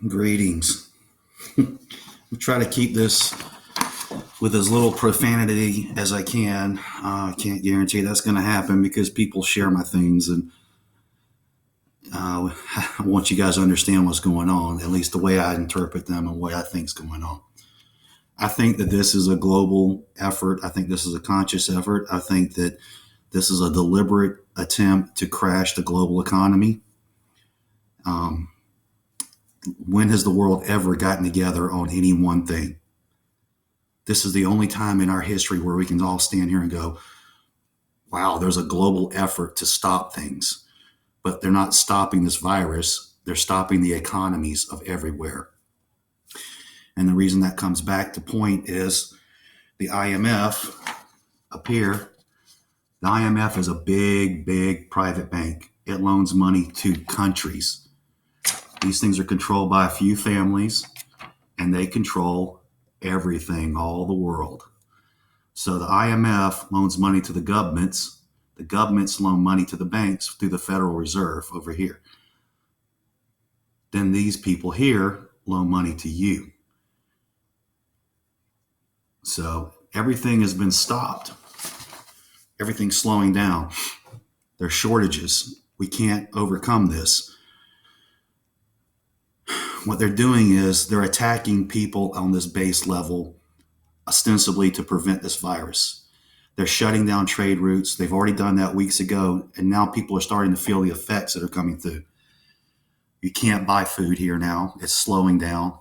Greetings. I'll try to keep this with as little profanity as I can. I can't guarantee that's going to happen because people share my things, and I want you guys to understand what's going on, at least the way I interpret them and what I think is going on. I think that this is a global effort. I think this is a conscious effort. I think that this is a deliberate attempt to crash the global economy. Um, when has the world ever gotten together on any one thing? This is the only time in our history where we can all stand here and go, wow, there's a global effort to stop things. But they're not stopping this virus, they're stopping the economies of everywhere. And the reason that comes back to point is the IMF up here. The IMF is a big, big private bank. It loans money to countries. These things are controlled by a few families, and they control everything, all the world. So the IMF loans money to the governments. The governments loan money to the banks through the Federal Reserve over here. Then these people here loan money to you. So everything has been stopped. Everything's slowing down. There's shortages. We can't overcome this. What they're doing is they're attacking people on this base level, ostensibly to prevent this virus. They're shutting down trade routes. They've already done that weeks ago, and now people are starting to feel the effects that are coming through. You can't buy food here now. It's slowing down.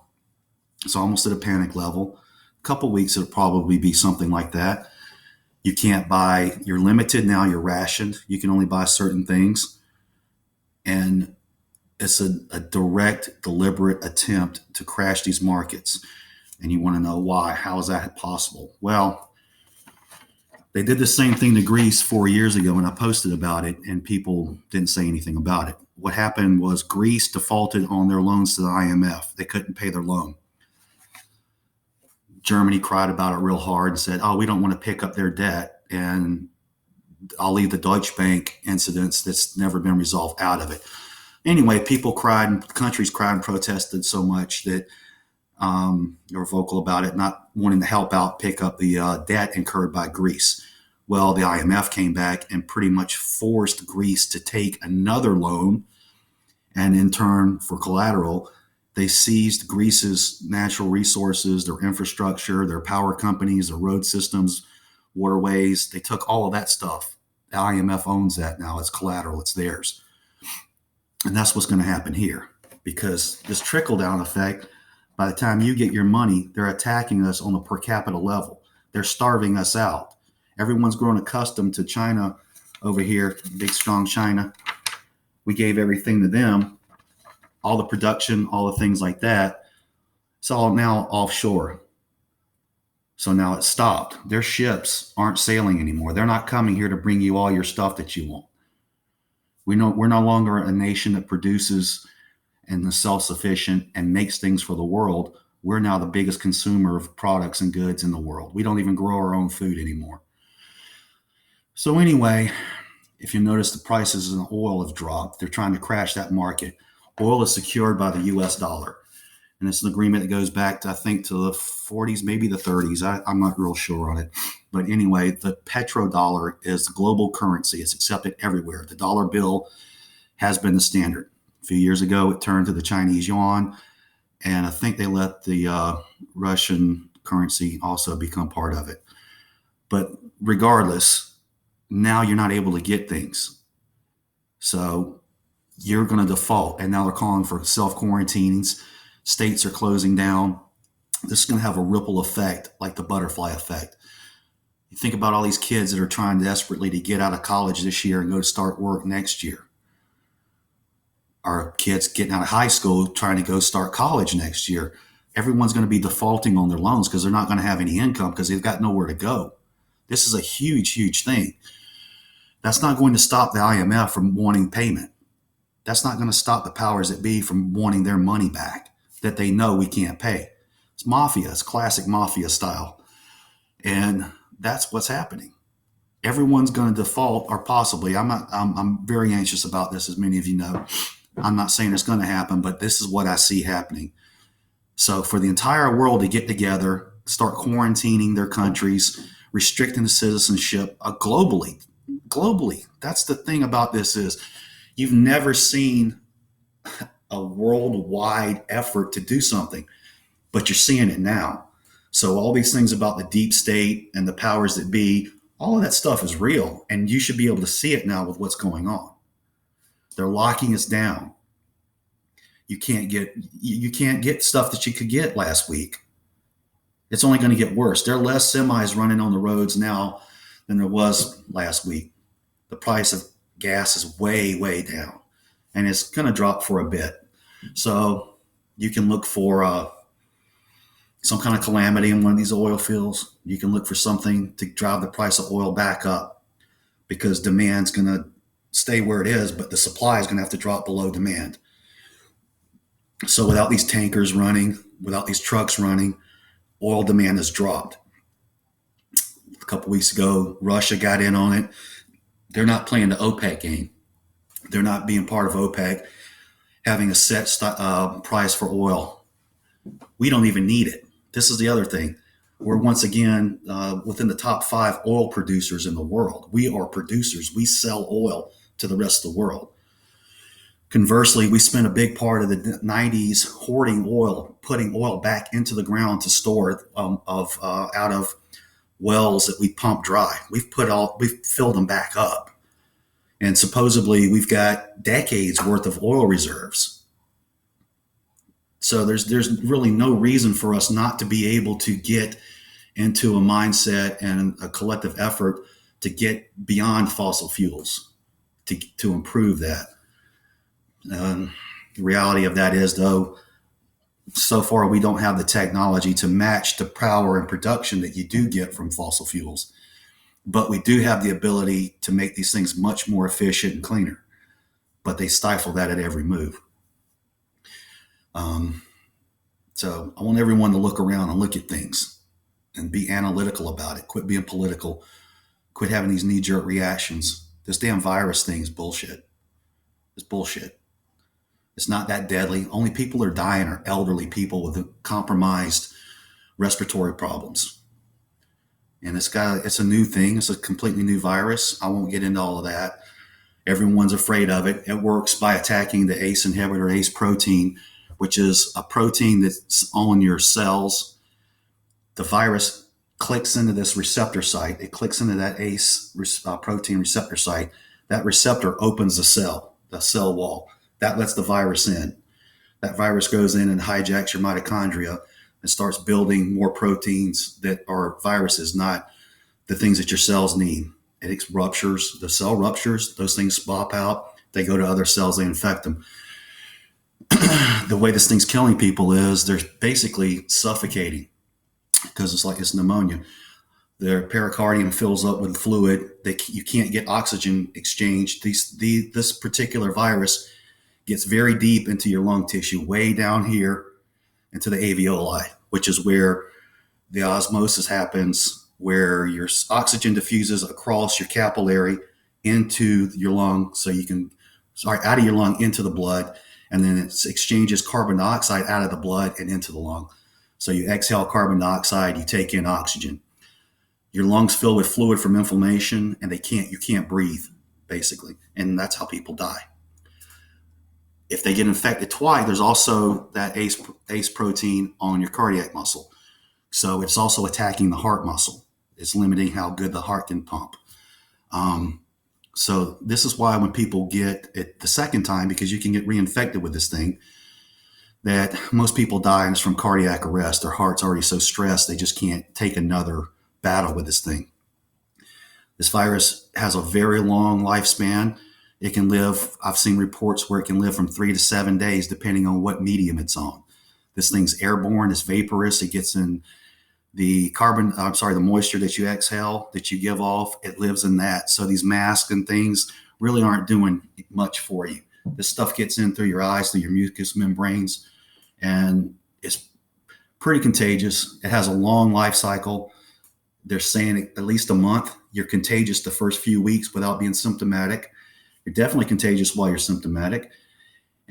It's almost at a panic level. A couple of weeks, it'll probably be something like that. You can't buy, you're limited now, you're rationed. You can only buy certain things. And it's a direct, deliberate attempt to crash these markets. And you want to know why. How is that possible? Well, they did the same thing to Greece 4 years ago, and I posted about it, and people didn't say anything about it. What happened was Greece defaulted on their loans to the IMF. They couldn't pay their loan. Germany cried about it real hard and said, oh, we don't want to pick up their debt, and I'll leave the Deutsche Bank incidents that's never been resolved out of it. Anyway, people cried, and countries cried and protested so much that they were vocal about it, not wanting to help out pick up the debt incurred by Greece. Well, the IMF came back and pretty much forced Greece to take another loan, and in turn, for collateral, they seized Greece's natural resources, their infrastructure, their power companies, their road systems, waterways. They took all of that stuff. The IMF owns that now. It's collateral. It's theirs. And that's what's going to happen here, because this trickle-down effect, by the time you get your money, they're attacking us on a per capita level. They're starving us out. Everyone's grown accustomed to China over here, big, strong China. We gave everything to them, all the production, all the things like that. It's all now offshore. So now it's stopped. Their ships aren't sailing anymore. They're not coming here to bring you all your stuff that you want. We're no longer a nation that produces and is self-sufficient and makes things for the world. We're now the biggest consumer of products and goods in the world. We don't even grow our own food anymore. So anyway, if you notice, the prices in oil have dropped. They're trying to crash that market. Oil is secured by the U.S. dollar. And it's an agreement that goes back to, I think, to the 40s, maybe the 30s. I'm not real sure on it. But anyway, the petrodollar is the global currency. It's accepted everywhere. The dollar bill has been the standard. A few years ago, it turned to the Chinese yuan. And I think they let the Russian currency also become part of it. But regardless, now you're not able to get things. So you're going to default. And now they're calling for self-quarantines. States are closing down. This is going to have a ripple effect, like the butterfly effect. You think about all these kids that are trying desperately to get out of college this year and go to start work next year. Our kids getting out of high school trying to go start college next year. Everyone's going to be defaulting on their loans because they're not going to have any income because they've got nowhere to go. This is a huge, huge thing. That's not going to stop the IMF from wanting payment. That's not going to stop the powers that be from wanting their money back that they know we can't pay. It's mafia. It's classic mafia style. And that's what's happening. Everyone's going to default, or possibly. I'm very anxious about this, as many of you know. I'm not saying it's going to happen, but this is what I see happening. So for the entire world to get together, start quarantining their countries, restricting the citizenship globally. That's the thing about this is you've never seen a worldwide effort to do something, but you're seeing it now. So all these things about the deep state and the powers that be, all of that stuff is real, and you should be able to see it now with what's going on. They're locking us down. You can't get stuff that you could get last week. It's only going to get worse. There are less semis running on the roads now than there was last week. The price of gas is way, way down, and it's going to drop for a bit. So you can look for some kind of calamity in one of these oil fields. You can look for something to drive the price of oil back up because demand's going to stay where it is, but the supply is going to have to drop below demand. So without these tankers running, without these trucks running, oil demand has dropped. A couple weeks ago, Russia got in on it. They're not playing the OPEC game. They're not being part of OPEC, having a set price for oil. We don't even need it. This is the other thing. We're once again within the top 5 oil producers in the world. We are producers. We sell oil to the rest of the world. Conversely, we spent a big part of the 90s hoarding oil, putting oil back into the ground to store it out of wells that we pump dry. We've filled them back up. And supposedly we've got decades worth of oil reserves. So there's really no reason for us not to be able to get into a mindset and a collective effort to get beyond fossil fuels, to improve that. The reality of that is, though, so far we don't have the technology to match the power and production that you do get from fossil fuels. But we do have the ability to make these things much more efficient and cleaner. But they stifle that at every move. So I want everyone to look around and look at things and be analytical about it. Quit being political. Quit having these knee-jerk reactions. This damn virus thing is bullshit. It's bullshit. It's not that deadly. Only people who are dying are elderly people with compromised respiratory problems. And it's a new thing. It's a completely new virus. I won't get into all of that. Everyone's afraid of it. It works by attacking the ACE inhibitor, ACE protein, which is a protein that's on your cells. The virus clicks into this receptor site. It clicks into that ACE protein receptor site. That receptor opens the cell wall. That lets the virus in. That virus goes in and hijacks your mitochondria and starts building more proteins that are viruses, not the things that your cells need. It ruptures, the cell ruptures, those things pop out, they go to other cells, they infect them. The way this thing's killing people is they're basically suffocating because it's pneumonia. Their pericardium fills up with fluid. You can't get oxygen exchange. This particular virus gets very deep into your lung tissue, way down here into the alveoli, which is where the osmosis happens, where your oxygen diffuses across your capillary into your lung, out of your lung into the blood, and then it exchanges carbon dioxide out of the blood and into the lung. So you exhale carbon dioxide, you take in oxygen. Your lungs fill with fluid from inflammation, and you can't breathe, basically, and that's how people die. If they get infected twice, there's also that ACE protein on your cardiac muscle. So it's also attacking the heart muscle. It's limiting how good the heart can pump. So this is why when people get it the second time, because you can get reinfected with this thing, that most people die and it's from cardiac arrest. Their heart's already so stressed they just can't take another battle with this thing. This virus has a very long lifespan. It can live, I've seen reports where it can live from 3 to 7 days, depending on what medium it's on. This thing's airborne, it's vaporous, it gets in the moisture that you exhale, that you give off, it lives in that. So these masks and things really aren't doing much for you. This stuff gets in through your eyes, through your mucous membranes, and it's pretty contagious. It has a long life cycle. They're saying at least a month. You're contagious the first few weeks without being symptomatic. You're definitely contagious while you're symptomatic.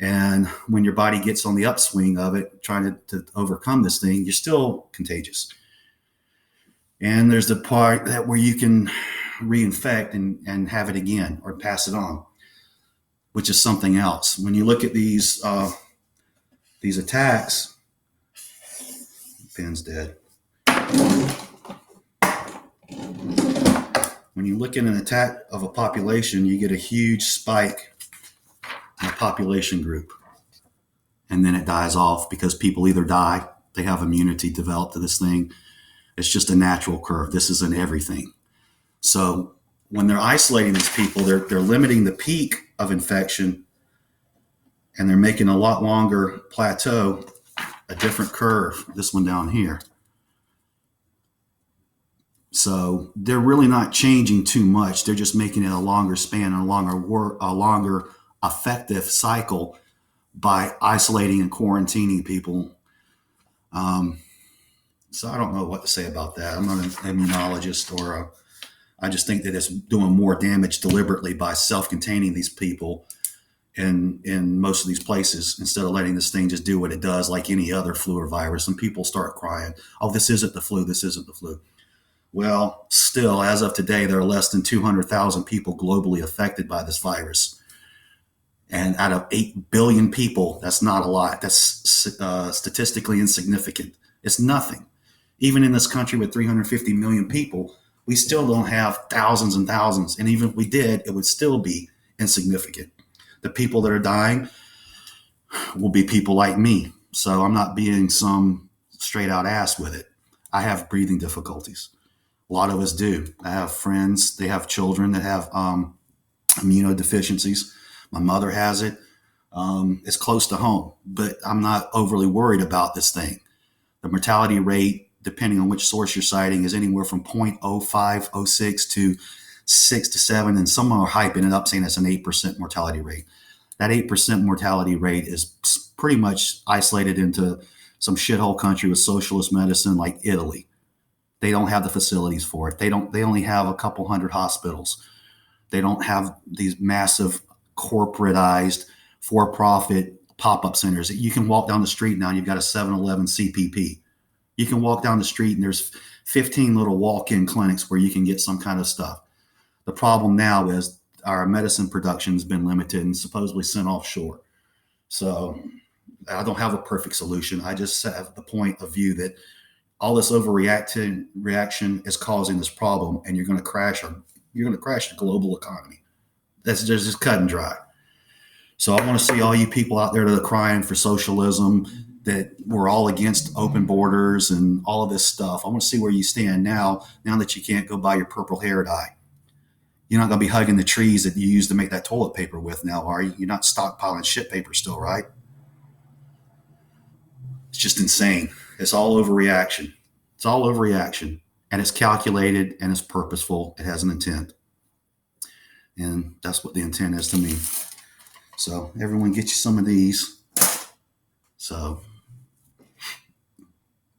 And when your body gets on the upswing of it, trying to overcome this thing, you're still contagious. And there's the part that where you can reinfect and have it again or pass it on, which is something else. When you look at these attacks, pen's dead. When you look at an attack of a population, you get a huge spike in a population group. And then it dies off because people either die, they have immunity developed to this thing. It's just a natural curve. This isn't everything. So when they're isolating these people, they're limiting the peak of infection, and they're making a lot longer plateau, a different curve, this one down here. So they're really not changing too much. They're just making it a longer span and a longer effective cycle by isolating and quarantining people. So I don't know what to say about that. I'm not an immunologist, I just think that it's doing more damage deliberately by self-containing these people in most of these places instead of letting this thing just do what it does like any other flu or virus. And people start crying, oh, this isn't the flu. This isn't the flu. Well, still, as of today, there are less than 200,000 people globally affected by this virus. And out of 8 billion people, that's not a lot. That's statistically insignificant. It's nothing. Even in this country with 350 million people, we still don't have thousands and thousands. And even if we did, it would still be insignificant. The people that are dying will be people like me. So I'm not being some straight out ass with it. I have breathing difficulties. A lot of us do. I have friends, they have children that have immunodeficiencies. My mother has it. It's close to home, but I'm not overly worried about this thing. The mortality rate, depending on which source you're citing, is anywhere from 0.05, 06 to 6 to 7. And some are hyping it up saying it's an 8% mortality rate. That 8% mortality rate is pretty much isolated into some shithole country with socialist medicine like Italy. They don't have the facilities for it. They only have a couple hundred hospitals. They don't have these massive corporatized for-profit pop-up centers. You can walk down the street now and you've got a 7-Eleven CPP. You can walk down the street and there's 15 little walk-in clinics where you can get some kind of stuff. The problem now is our medicine production has been limited and supposedly sent offshore. So I don't have a perfect solution. I just have the point of view that all this overreaction is causing this problem, and you're going to crash the global economy. That's just cut and dry. So I want to see all you people out there that are crying for socialism, that we're all against open borders and all of this stuff. I want to see where you stand now that you can't go buy your purple hair dye. You're not going to be hugging the trees that you used to make that toilet paper with now, are you? You're not stockpiling shit paper still, right? It's just insane. It's all overreaction. It's all overreaction. And it's calculated and it's purposeful. It has an intent. And that's what the intent is to me. So everyone get you some of these. So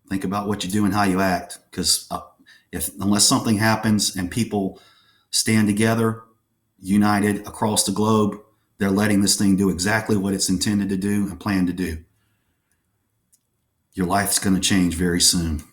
think about what you do and how you act. Because unless something happens and people stand together, united across the globe, they're letting this thing do exactly what it's intended to do and planned to do. Your life's going to change very soon.